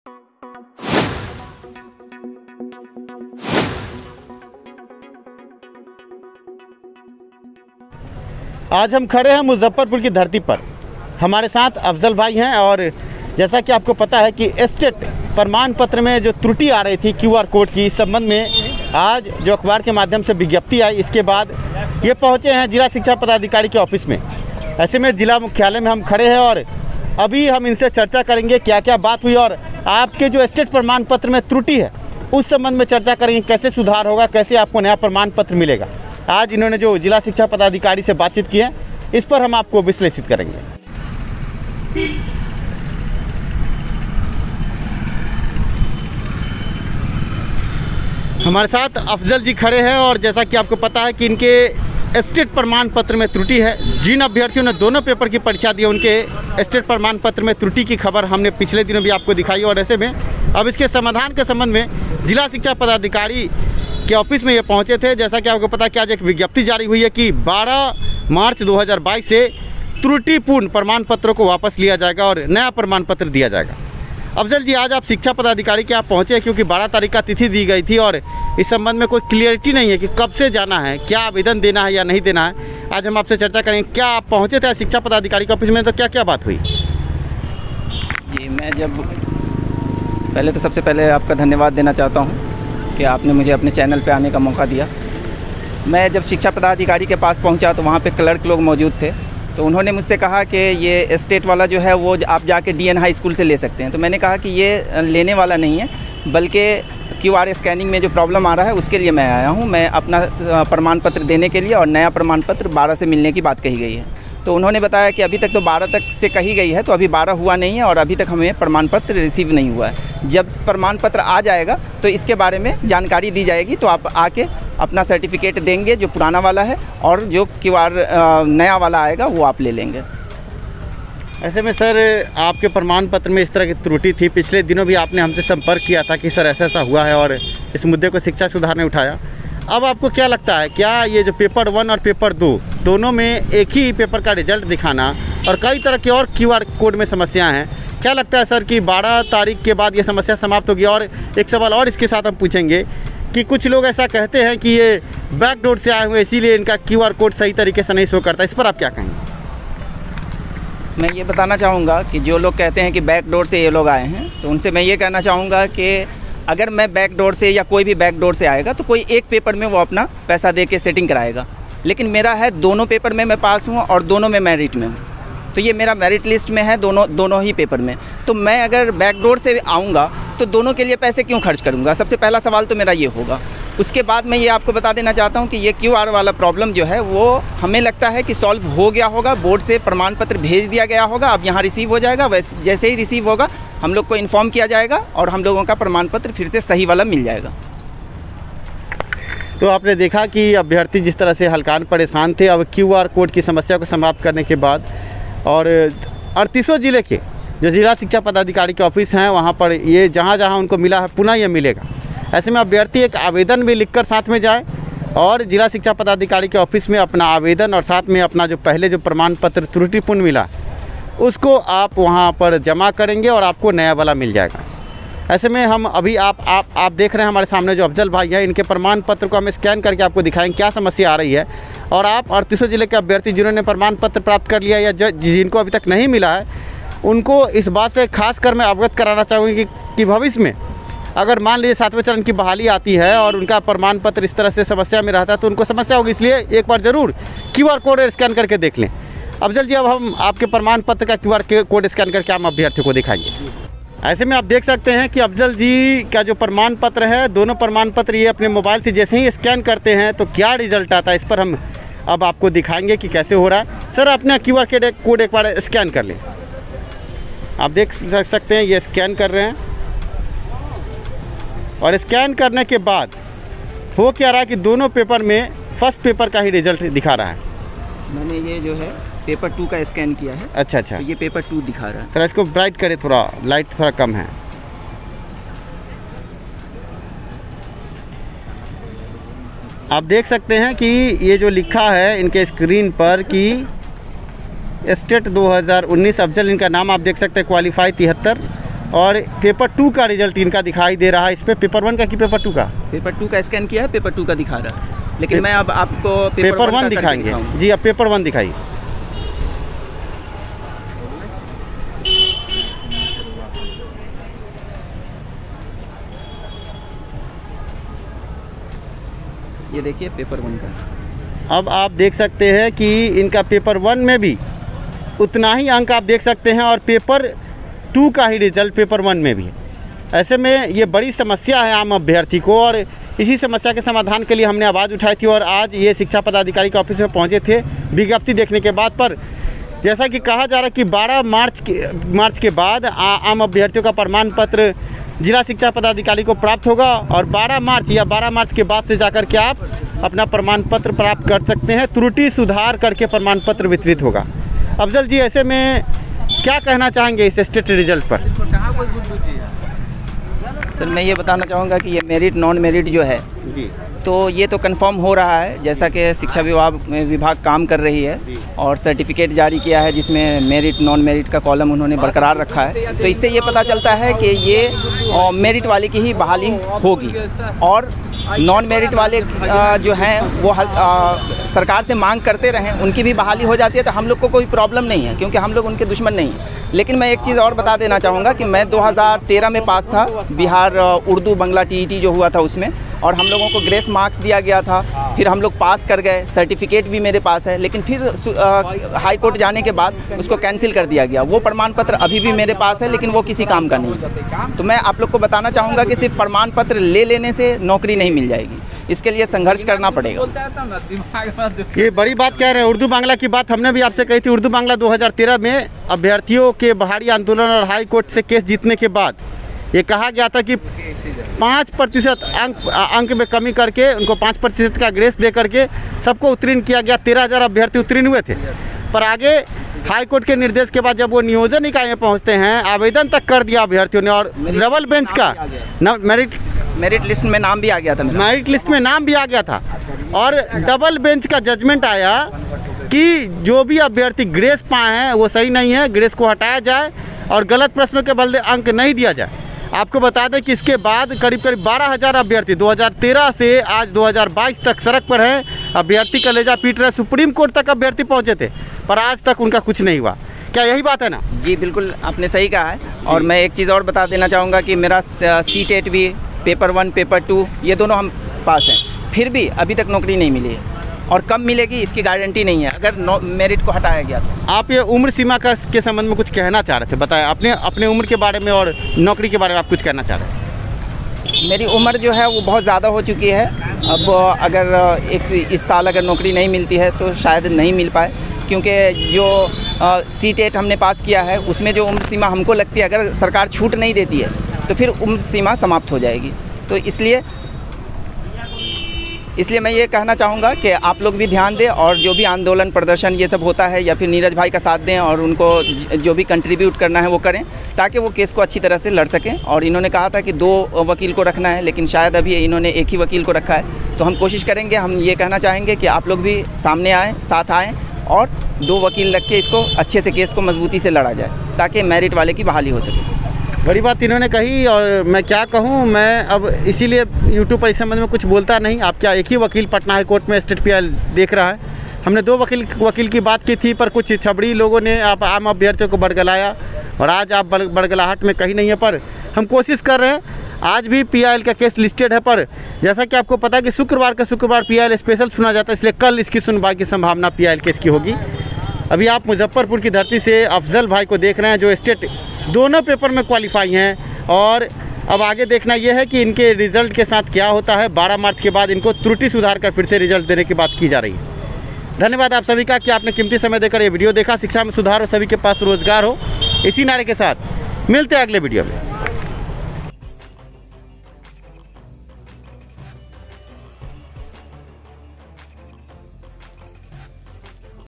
आज हम खड़े हैं मुजफ्फरपुर की धरती पर। हमारे साथ अफजल भाई हैं और जैसा कि आपको पता है कि स्टेट प्रमाण पत्र में जो त्रुटि आ रही थी QR कोड की, इस संबंध में आज जो अखबार के माध्यम से विज्ञप्ति आई, इसके बाद ये पहुंचे हैं जिला शिक्षा पदाधिकारी के ऑफिस में। ऐसे में जिला मुख्यालय में हम खड़े हैं और अभी हम इनसे चर्चा करेंगे क्या क्या बात हुई और आपके जो स्टेट प्रमाण पत्र में त्रुटि है उस संबंध में चर्चा करेंगे, कैसे सुधार होगा, कैसे आपको नया प्रमाण पत्र मिलेगा। आज इन्होंने जो जिला शिक्षा पदाधिकारी से बातचीत की है, इस पर हम आपको विश्लेषित करेंगे। हमारे साथ अफजल जी खड़े हैं और जैसा कि आपको पता है कि इनके स्टेट प्रमाण पत्र में त्रुटि है। जिन अभ्यर्थियों ने दोनों पेपर की परीक्षा दी, उनके स्टेट प्रमाण पत्र में त्रुटि की खबर हमने पिछले दिनों भी आपको दिखाई और ऐसे में अब इसके समाधान के संबंध में जिला शिक्षा पदाधिकारी के ऑफिस में ये पहुंचे थे। जैसा कि आपको पता है कि आज एक विज्ञप्ति जारी हुई है कि 12 मार्च 2022 से त्रुटिपूर्ण प्रमाण पत्रों को वापस लिया जाएगा और नया प्रमाण पत्र दिया जाएगा। अफजल जी, आज आप शिक्षा पदाधिकारी के यहाँ पहुँचे क्योंकि 12 तारीख का तिथि दी गई थी और इस संबंध में कोई क्लियरिटी नहीं है कि कब से जाना है, क्या आवेदन देना है या नहीं देना है। आज हम आपसे चर्चा करेंगे। क्या आप पहुँचे थे शिक्षा पदाधिकारी के ऑफिस में, तो क्या क्या बात हुई? जी, मैं पहले तो सबसे पहले आपका धन्यवाद देना चाहता हूँ कि आपने मुझे अपने चैनल पे आने का मौका दिया। मैं जब शिक्षा पदाधिकारी के पास पहुंचा तो वहाँ पे क्लर्क लोग मौजूद थे, तो उन्होंने मुझसे कहा कि ये स्टेट वाला जो है वो आप जाके DN हाई स्कूल से ले सकते हैं। तो मैंने कहा कि ये लेने वाला नहीं है, बल्कि QR स्कैनिंग में जो प्रॉब्लम आ रहा है उसके लिए मैं आया हूँ। मैं अपना प्रमाण पत्र देने के लिए और नया प्रमाण पत्र 12 से मिलने की बात कही गई है। तो उन्होंने बताया कि अभी तक तो 12 तक से कही गई है, तो अभी 12 हुआ नहीं है और अभी तक हमें प्रमाण पत्र रिसीव नहीं हुआ है। जब प्रमाण पत्र आ जाएगा तो इसके बारे में जानकारी दी जाएगी, तो आप आके अपना सर्टिफिकेट देंगे जो पुराना वाला है और जो QR नया वाला आएगा वो आप ले लेंगे। ऐसे में सर, आपके प्रमाण पत्र में इस तरह की त्रुटि थी। पिछले दिनों भी आपने हमसे संपर्क किया था कि सर ऐसा ऐसा हुआ है और इस मुद्दे को शिक्षा सुधार ने उठाया। अब आपको क्या लगता है, क्या ये जो पेपर 1 और पेपर 2 दोनों में एक ही पेपर का रिजल्ट दिखाना और कई तरह के और QR कोड में समस्याएं हैं, क्या लगता है सर कि 12 तारीख के बाद ये समस्या समाप्त होगी? और एक सवाल और इसके साथ हम पूछेंगे कि कुछ लोग ऐसा कहते हैं कि ये बैकडोर से आए हुए, इसीलिए इनका QR कोड सही तरीके से नहीं शो करता। इस पर आप क्या कहेंगे? मैं ये बताना चाहूँगा कि जो लोग कहते हैं कि बैकडोर से ये लोग आए हैं, तो उनसे मैं ये कहना चाहूँगा कि अगर मैं बैकडोर से या कोई भी बैकडोर से आएगा तो कोई एक पेपर में वो अपना पैसा दे के सेटिंग कराएगा, लेकिन मेरा है दोनों पेपर में मैं पास हूँ और दोनों में मेरिट में हूँ, तो ये मेरा मेरिट लिस्ट में है दोनों ही पेपर में। तो मैं अगर बैकडोर से आऊँगा तो दोनों के लिए पैसे क्यों खर्च करूँगा? सबसे पहला सवाल तो मेरा ये होगा। उसके बाद मैं ये आपको बता देना चाहता हूँ कि ये QR वाला प्रॉब्लम जो है वो हमें लगता है कि सॉल्व हो गया होगा। बोर्ड से प्रमाण पत्र भेज दिया गया होगा, अब यहाँ रिसीव हो जाएगा। वैसे जैसे ही रिसीव होगा हम लोग को इन्फॉर्म किया जाएगा और हम लोगों का प्रमाण पत्र फिर से सही वाला मिल जाएगा। तो आपने देखा कि अभ्यर्थी जिस तरह से हल्कान परेशान थे, अब QR कोड की समस्या को समाप्त करने के बाद और 38 जिले के जो जिला शिक्षा पदाधिकारी के ऑफिस हैं वहाँ पर ये जहाँ जहाँ उनको मिला है पुनः ये मिलेगा। ऐसे में अभ्यर्थी एक आवेदन भी लिखकर साथ में जाए और जिला शिक्षा पदाधिकारी के ऑफिस में अपना आवेदन और साथ में अपना जो पहले जो प्रमाण पत्र त्रुटिपूर्ण मिला उसको आप वहाँ पर जमा करेंगे और आपको नया वाला मिल जाएगा। ऐसे में हम अभी आप देख रहे हैं हमारे सामने जो अफजल भाई है, इनके प्रमाण पत्र को हम स्कैन करके आपको दिखाएंगे क्या समस्या आ रही है। और आप 38 जिले के अभ्यर्थी जिन्होंने प्रमाण पत्र प्राप्त कर लिया या जिनको अभी तक नहीं मिला है, उनको इस बात से खास कर मैं अवगत कराना चाहूँगी कि भविष्य में अगर मान लीजिए 7वें चरण की बहाली आती है और उनका प्रमाण पत्र इस तरह से समस्या में रहता है तो उनको समस्या होगी, इसलिए एक बार ज़रूर QR कोड स्कैन करके देख लें। अफजल जी, अब हम आपके प्रमाण पत्र का QR कोड स्कैन करके हम अभ्यर्थी को दिखाएंगे। ऐसे में आप देख सकते हैं कि अफजल जी का जो प्रमाण पत्र है, दोनों प्रमाण पत्र ये अपने मोबाइल से जैसे ही स्कैन करते हैं तो क्या रिजल्ट आता है, इस पर हम अब आपको दिखाएंगे कि कैसे हो रहा है। सर, अपना QR कोड एक बार स्कैन कर लें। आप देख सकते हैं ये स्कैन कर रहे हैं और स्कैन करने के बाद हो क्या रहा है कि दोनों पेपर में फर्स्ट पेपर का ही रिजल्ट दिखा रहा है। मैंने ये जो है पेपर 2 का स्कैन किया है। अच्छा, तो ये पेपर 2 दिखा रहा है। थोड़ा इसको ब्राइट करें, थोड़ा लाइट थोड़ा कम है। आप देख सकते हैं कि ये जो लिखा है इनके स्क्रीन पर कि स्टेट 2019 अफजल, इनका नाम आप देख सकते हैं, क्वालिफाई 73, और पेपर 2 का रिजल्ट इनका दिखाई दे रहा है। इस पे पेपर 1 का कि पेपर 2 का? पेपर 2 का स्कैन किया है, पेपर 2 का दिखा रहा है, लेकिन मैं अब आपको पेपर 1 दिखाएंगे। जी, अब पेपर 1 दिखाइए। ये देखिए पेपर 1 का। अब आप देख सकते हैं कि इनका पेपर 1 में भी उतना ही अंक आप देख सकते हैं और पेपर 2 का ही रिजल्ट पेपर 1 में भी है। ऐसे में ये बड़ी समस्या है आम अभ्यर्थी को, और इसी समस्या के समाधान के लिए हमने आवाज़ उठाई थी और आज ये शिक्षा पदाधिकारी के ऑफिस में पहुंचे थे विज्ञप्ति देखने के बाद। पर जैसा कि कहा जा रहा है कि 12 मार्च के बाद आम अभ्यर्थियों का प्रमाण पत्र जिला शिक्षा पदाधिकारी को प्राप्त होगा और 12 मार्च के बाद से जाकर के आप अपना प्रमाण पत्र प्राप्त कर सकते हैं। त्रुटि सुधार करके प्रमाण पत्र वितरित होगा। अफजल जी, ऐसे में क्या कहना चाहेंगे इस स्टेट रिजल्ट पर? सर, मैं ये बताना चाहूँगा कि ये मेरिट नॉन मेरिट जो है जी, तो ये तो कंफर्म हो रहा है, जैसा कि शिक्षा विभाग काम कर रही है और सर्टिफिकेट जारी किया है जिसमें मेरिट नॉन मेरिट का कॉलम उन्होंने बरकरार रखा है। तो इससे ये पता चलता है कि ये मेरिट वाले की ही बहाली होगी और नॉन मेरिट वाले जो हैं वो सरकार से मांग करते रहें, उनकी भी बहाली हो जाती है तो हम लोग को कोई प्रॉब्लम नहीं है, क्योंकि हम लोग उनके दुश्मन नहीं हैं। लेकिन मैं एक चीज़ और बता देना चाहूँगा कि मैं 2013 में पास था, बिहार उर्दू बंगला TET जो हुआ था उसमें, और हम लोगों को ग्रेस मार्क्स दिया गया था। फिर हम लोग पास कर गए, सर्टिफिकेट भी मेरे पास है, लेकिन फिर हाई कोर्ट जाने के बाद उसको कैंसिल कर दिया गया। वो प्रमाण पत्र अभी भी मेरे पास है, लेकिन वो किसी काम का नहीं है। तो मैं आप लोग को बताना चाहूँगा कि सिर्फ प्रमाण पत्र ले लेने से नौकरी नहीं मिल जाएगी, इसके लिए संघर्ष करना पड़ेगा। ये बड़ी बात कह रहे हैं। उर्दू बांग्ला की बात हमने भी आपसे कही थी। उर्दू बांग्ला 2013 में अभ्यर्थियों के बाहरी आंदोलन और हाई कोर्ट से केस जीतने के बाद ये कहा गया था कि 5% अंक में कमी करके उनको 5% का ग्रेस दे करके सबको उत्तीर्ण किया गया। 13,000 अभ्यर्थी उत्तीर्ण हुए थे। पर आगे हाई कोर्ट के निर्देश के बाद जब वो नियोजन इकाई में पहुँचते हैं, आवेदन तक कर दिया अभ्यर्थियों ने और डबल बेंच का मेरिट लिस्ट में नाम भी आ गया था। मेरिट लिस्ट में नाम भी आ गया था और डबल बेंच का जजमेंट आया कि जो भी अभ्यर्थी ग्रेस पाए हैं वो सही नहीं है, ग्रेस को हटाया जाए और गलत प्रश्नों के बदले अंक नहीं दिया जाए। आपको बता दें कि इसके बाद करीब 12,000 अभ्यर्थी 2013 से आज 2022 तक सड़क पर हैं। अभ्यर्थी कलेजा पीट रहे। सुप्रीम कोर्ट तक अभ्यर्थी पहुंचे थे, पर आज तक उनका कुछ नहीं हुआ। क्या यही बात है ना? जी बिल्कुल, आपने सही कहा है। और मैं एक चीज़ और बता देना चाहूँगा कि मेरा CTET भी पेपर 1 पेपर 2 ये दोनों हम पास हैं, फिर भी अभी तक नौकरी नहीं मिली है और कब मिलेगी इसकी गारंटी नहीं है अगर मेरिट को हटाया गया तो। आप ये उम्र सीमा के संबंध में कुछ कहना चाह रहे थे, बताएं अपने उम्र के बारे में और नौकरी के बारे में आप कुछ कहना चाह रहे हैं? मेरी उम्र जो है वो बहुत ज़्यादा हो चुकी है। अब अगर इस साल अगर नौकरी नहीं मिलती है तो शायद नहीं मिल पाए, क्योंकि जो CTET हमने पास किया है उसमें जो उम्र सीमा हमको लगती है अगर सरकार छूट नहीं देती है तो फिर उम्र सीमा समाप्त हो जाएगी। तो इसलिए मैं ये कहना चाहूँगा कि आप लोग भी ध्यान दें और जो भी आंदोलन प्रदर्शन ये सब होता है या फिर नीरज भाई का साथ दें और उनको जो भी कंट्रीब्यूट करना है वो करें, ताकि वो केस को अच्छी तरह से लड़ सकें। और इन्होंने कहा था कि 2 वकील को रखना है, लेकिन शायद अभी इन्होंने एक ही वकील को रखा है। तो हम कोशिश करेंगे, हम ये कहना चाहेंगे कि आप लोग भी सामने आएँ, साथ आएँ और 2 वकील रख के इसको अच्छे से केस को मजबूती से लड़ा जाए ताकि मेरिट वाले की बहाली हो सके। बड़ी बात इन्होंने कही और मैं क्या कहूँ, मैं अब इसीलिए यूट्यूब पर इस संबंध में कुछ बोलता नहीं। आप क्या एक ही वकील पटना हाई कोर्ट में स्टेट PI देख रहा है। हमने 2 वकील की बात की थी, पर कुछ छबड़ी लोगों ने आप आम अभ्यर्थियों को बड़गलाया और आज आप बड़गलाहट में कहीं नहीं है। पर हम कोशिश कर रहे हैं, आज भी PIL का केस लिस्टेड है, पर जैसा कि आपको पता है कि शुक्रवार PIL स्पेशल सुना जाता है, इसलिए कल इसकी सुनवाई की संभावना PIL केस की होगी। अभी आप मुजफ्फरपुर की धरती से अफजल भाई को देख रहे हैं जो स्टेट दोनों पेपर में क्वालिफाई हैं, और अब आगे देखना यह है कि इनके रिज़ल्ट के साथ क्या होता है। 12 मार्च के बाद इनको त्रुटि सुधार कर फिर से रिजल्ट देने की बात की जा रही है। धन्यवाद आप सभी का कि आपने कीमती समय देकर ये वीडियो देखा। शिक्षा में सुधार हो, सभी के पास रोजगार हो, इसी नारे के साथ मिलते हैं अगले वीडियो में।